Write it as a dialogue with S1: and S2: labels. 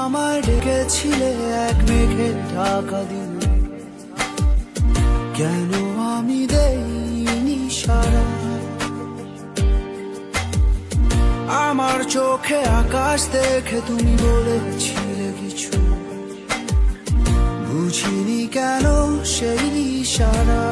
S1: আমায় ডেকেছিলে এক মেঘের ঢাকা দিন, কেন আমি দেইনি সাড়া? আমার চোখে আকাশ দেখে তুমি বলেছিলে কিছু, বুঝিনি কেন সেই ইশারা।